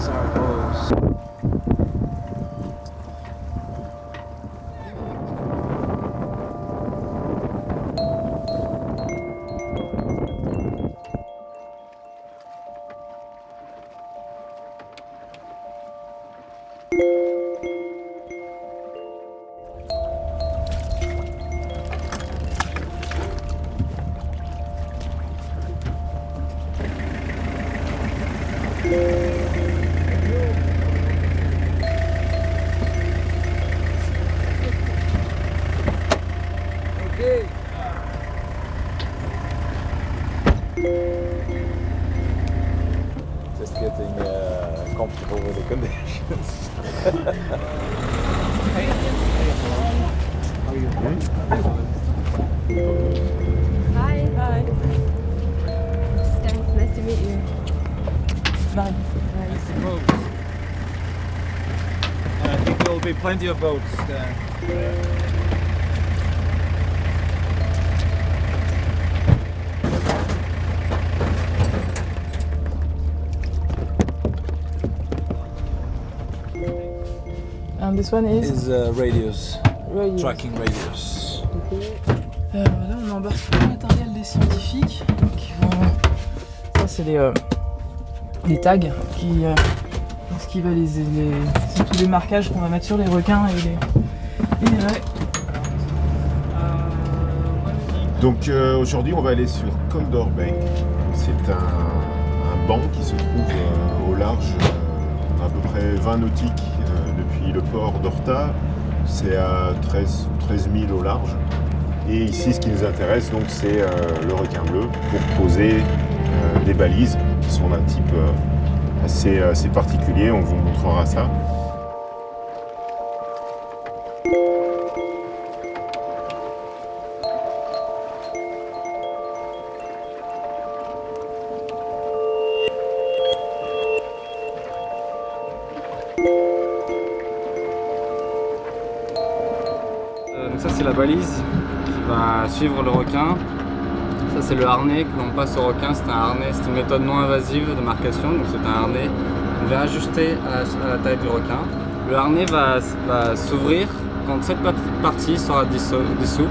these are those. Okay. Just getting comfortable with the conditions. How are you? Hi. Hi. Nice to meet you. Nice boats. I think there will be plenty of boats there. And this one is Is radius, radius. tracking radius. Là, on embarque tout le matériel des scientifiques. Qui vont... Ça, c'est les tags qui va c'est tous les marquages qu'on va mettre sur les requins et les raies. Donc aujourd'hui on va aller sur Condor Bay. C'est un banc qui se trouve au large à peu près 20 nautiques depuis le port d'Horta. C'est à 13 000 au large. Et ici ce qui nous intéresse donc c'est le requin bleu pour poser des balises qui sont d'un type assez particulier, on vous montrera ça. Donc ça c'est la balise qui va suivre le requin. Ça c'est le harnais que l'on passe au requin. C'est un harnais, c'est une méthode non invasive de marcation. Donc c'est un harnais qu'on vient ajuster à la taille du requin. Le harnais va s'ouvrir quand cette partie sera dissous.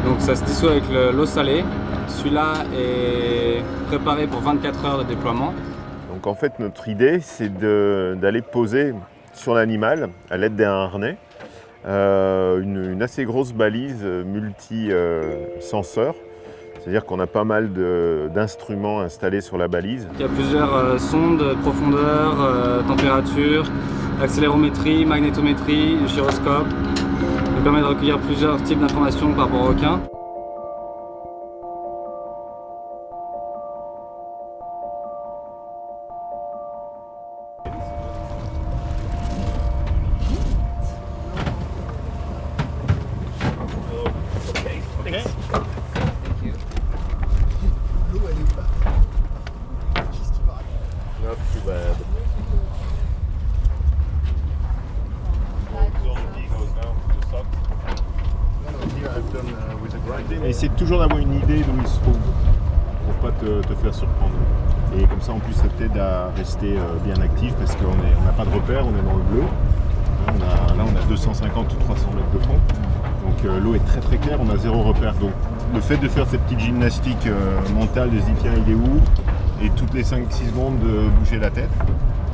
Donc ça se dissout avec l'eau salée. Celui-là est préparé pour 24 heures de déploiement. Donc en fait notre idée c'est d'aller poser sur l'animal à l'aide d'un harnais une assez grosse balise multi-senseurs. C'est-à-dire qu'on a pas mal d'instruments installés sur la balise. Il y a plusieurs sondes, profondeur, température, accélérométrie, magnétométrie, gyroscope. Ça nous permet de recueillir plusieurs types d'informations par rapport au requin. Not too bad. Essaye toujours d'avoir une idée d'où il se trouve pour pas te faire surprendre. Et comme ça en plus ça t'aide à rester bien actif parce qu'on n'a pas de repère, on est dans le bleu. Là on a 250 ou 300 mètres de fond. Donc l'eau est très très claire, on a zéro repère. Donc le fait de faire cette petite gymnastique mentale, de se dire tiens il est où, et toutes les 5-6 secondes de bouger la tête,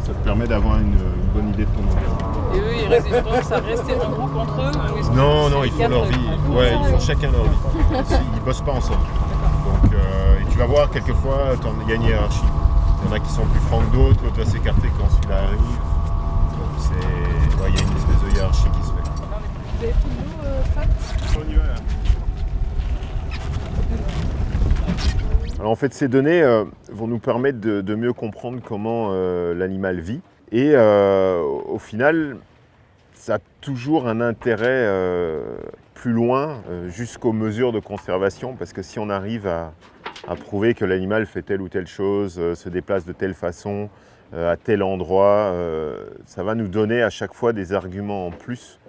ça te permet d'avoir une bonne idée de ton environnement. Et eux, ils réussissent à rester en groupe entre eux ou est-ce que Non, c'est ils les font quatre leur vie. Ouais, ils font chacun leur vie. Ils bossent pas ensemble. Donc, et tu vas voir, quelquefois, il y a une hiérarchie. Il y en a qui sont plus francs que d'autres, l'autre va s'écarter quand celui-là arrive. Donc il y a une espèce de hiérarchie qui se fait. Vous avez pris de l'eau, Fred ? On y va. Alors en fait, ces données vont nous permettre de mieux comprendre comment l'animal vit. Et au final, ça a toujours un intérêt plus loin, jusqu'aux mesures de conservation, parce que si on arrive à prouver que l'animal fait telle ou telle chose, se déplace de telle façon, à tel endroit, ça va nous donner à chaque fois des arguments en plus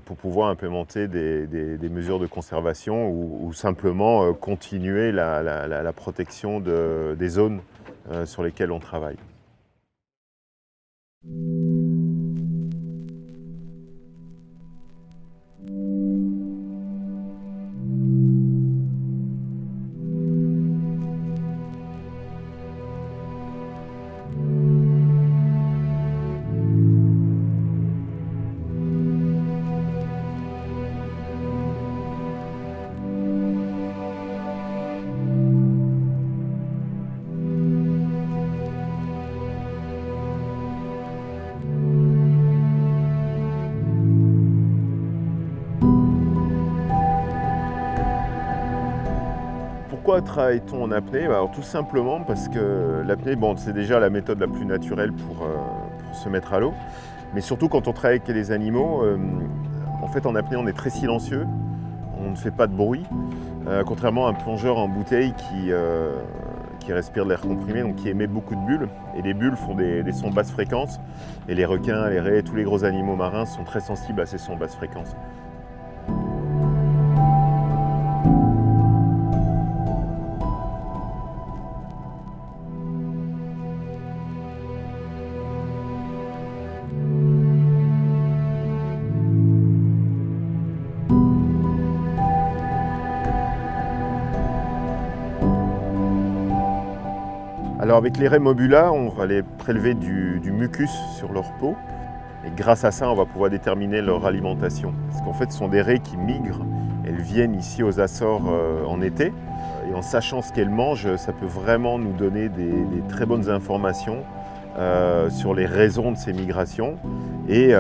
pour pouvoir implémenter des mesures de conservation ou simplement continuer la protection des zones sur lesquelles on travaille. Pourquoi travaille-t-on en apnée? Alors, tout simplement parce que l'apnée, bon, c'est déjà la méthode la plus naturelle pour se mettre à l'eau. Mais surtout quand on travaille avec les animaux, en fait en apnée on est très silencieux, on ne fait pas de bruit, contrairement à un plongeur en bouteille qui respire de l'air comprimé, donc qui émet beaucoup de bulles. Et les bulles font des sons basse fréquence. Et les requins, les raies, tous les gros animaux marins sont très sensibles à ces sons basse fréquence. Alors avec les raies Mobula, on va les prélever du mucus sur leur peau et grâce à ça, on va pouvoir déterminer leur alimentation. Parce qu'en fait, ce sont des raies qui migrent, elles viennent ici aux Açores en été et en sachant ce qu'elles mangent, ça peut vraiment nous donner des très bonnes informations sur les raisons de ces migrations et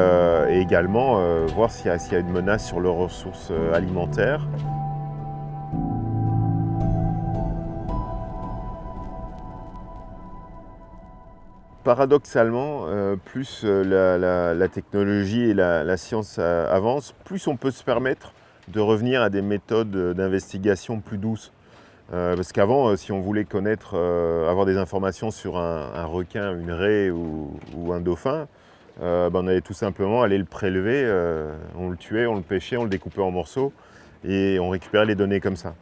également voir s'il y a une menace sur leurs ressources alimentaires. Paradoxalement, plus la technologie et la science avancent, plus on peut se permettre de revenir à des méthodes d'investigation plus douces. Parce qu'avant, si on voulait connaître, avoir des informations sur un requin, une raie ou un dauphin, on allait tout simplement aller le prélever, on le tuait, on le pêchait, on le découpait en morceaux et on récupérait les données comme ça.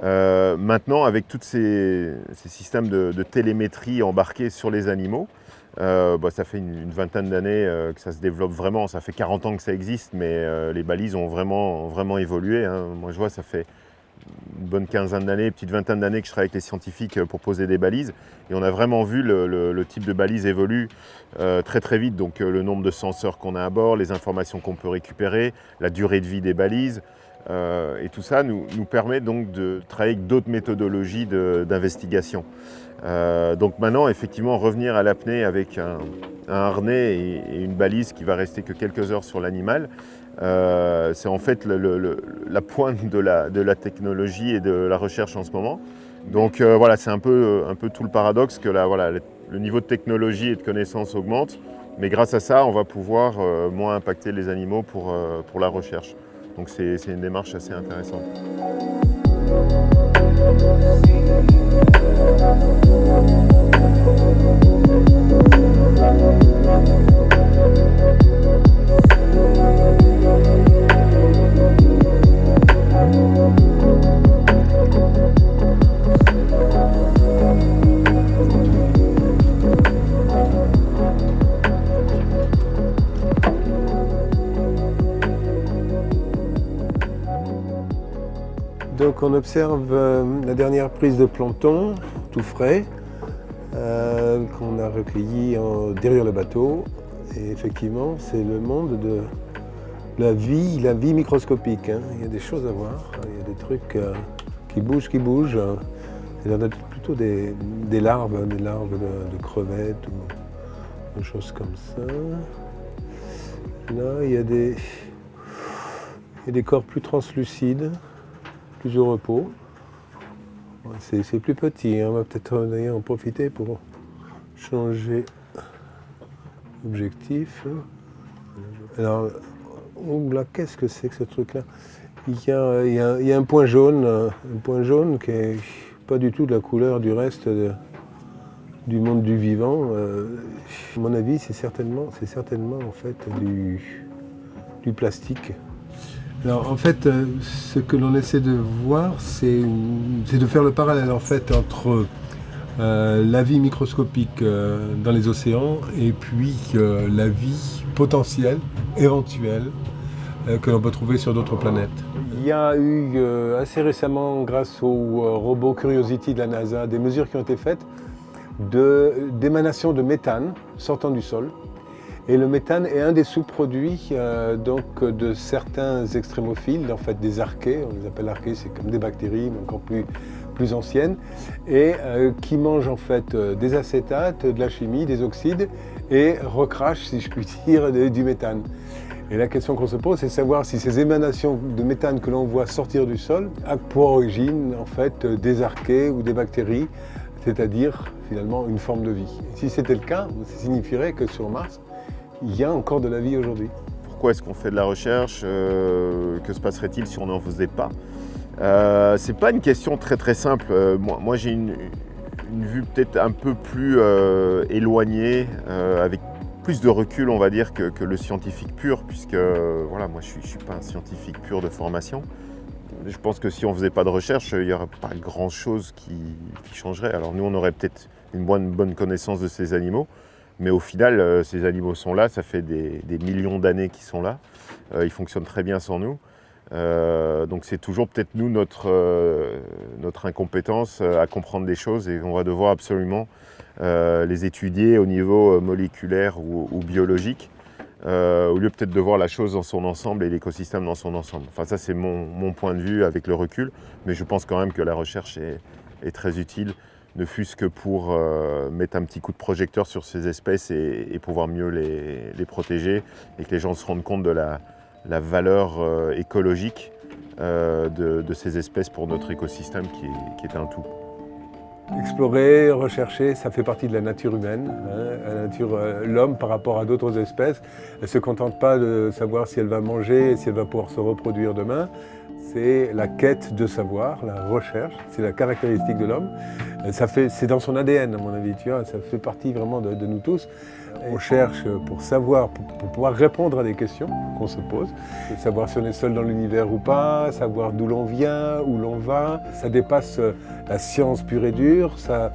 Maintenant, avec tous ces systèmes de télémétrie embarqués sur les animaux, ça fait une vingtaine d'années que ça se développe vraiment. Ça fait 40 ans que ça existe, mais les balises ont vraiment évolué. Hein. Moi, je vois, ça fait une bonne quinzaine d'années, une petite vingtaine d'années que je travaille avec les scientifiques pour poser des balises. Et on a vraiment vu le type de balise évolue très vite. Donc, le nombre de senseurs qu'on a à bord, les informations qu'on peut récupérer, la durée de vie des balises. Et tout ça nous permet donc de travailler avec d'autres méthodologies d'investigation. Donc maintenant, effectivement, revenir à l'apnée avec un harnais et une balise qui va rester que quelques heures sur l'animal, c'est en fait la pointe de la technologie et de la recherche en ce moment. Donc voilà, c'est un peu tout le paradoxe que le niveau de technologie et de connaissance augmente, mais grâce à ça, on va pouvoir moins impacter les animaux pour la recherche. Donc c'est une démarche assez intéressante. Donc on observe la dernière prise de plancton, tout frais, qu'on a recueilli derrière le bateau. Et effectivement, c'est le monde de la vie microscopique. Hein. Il y a des choses à voir, il y a des trucs qui bougent. Il y en a plutôt des larves de crevettes ou des choses comme ça. Là, il y a des corps plus translucides. Plus au repos. C'est plus petit, hein. On va peut-être d'ailleurs en profiter pour changer d'objectif. Alors, là, qu'est-ce que c'est que ce truc-là? Il y a un point jaune qui n'est pas du tout de la couleur du reste du monde du vivant. À mon avis, c'est certainement en fait du plastique. Alors en fait, ce que l'on essaie de voir, c'est de faire le parallèle en fait entre la vie microscopique dans les océans et puis la vie potentielle, éventuelle, que l'on peut trouver sur d'autres planètes. Il y a eu assez récemment, grâce au robot Curiosity de la NASA, des mesures qui ont été faites d'émanation de méthane sortant du sol. Et le méthane est un des sous-produits de certains extrémophiles, en fait des archées, on les appelle archées, c'est comme des bactéries, mais encore plus anciennes, et qui mangent en fait des acétates, de la chimie, des oxydes, et recrachent, si je puis dire, du méthane. Et la question qu'on se pose, c'est savoir si ces émanations de méthane que l'on voit sortir du sol ont pour origine en fait des archées ou des bactéries, c'est-à-dire finalement une forme de vie. Et si c'était le cas, ça signifierait que sur Mars, il y a encore de la vie aujourd'hui. Pourquoi est-ce qu'on fait de la recherche? Que se passerait-il si on n'en faisait pas? C'est pas une question très simple. Moi j'ai une vue peut-être un peu plus éloignée, avec plus de recul, on va dire, que le scientifique pur, puisque voilà, moi je suis pas un scientifique pur de formation. Je pense que si on ne faisait pas de recherche, il n'y aurait pas grand-chose qui changerait. Alors nous, on aurait peut-être une bonne connaissance de ces animaux, mais au final, ces animaux sont là, ça fait des millions d'années qu'ils sont là. Ils fonctionnent très bien sans nous. Donc c'est toujours peut-être nous, notre incompétence à comprendre des choses, et on va devoir absolument les étudier au niveau moléculaire ou biologique, au lieu peut-être de voir la chose dans son ensemble et l'écosystème dans son ensemble. Enfin ça c'est mon point de vue avec le recul, mais je pense quand même que la recherche est très utile, ne fût-ce que pour mettre un petit coup de projecteur sur ces espèces et pouvoir mieux les protéger, et que les gens se rendent compte de la valeur écologique de ces espèces pour notre écosystème qui est un tout. Explorer, rechercher, ça fait partie de la nature humaine. La nature, l'homme par rapport à d'autres espèces, elle ne se contente pas de savoir si elle va manger et si elle va pouvoir se reproduire demain. C'est la quête de savoir, la recherche, c'est la caractéristique de l'homme. C'est dans son ADN à mon avis, tu vois, ça fait partie vraiment de nous tous. On cherche pour savoir, pour pouvoir répondre à des questions qu'on se pose. Savoir si on est seul dans l'univers ou pas, savoir d'où l'on vient, où l'on va. Ça dépasse la science pure et dure, ça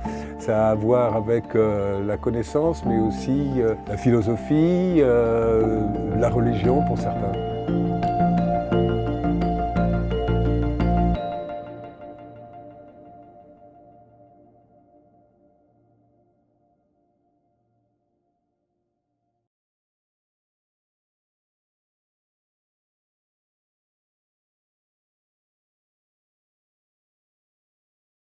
a à voir avec la connaissance, mais aussi la philosophie, la religion pour certains.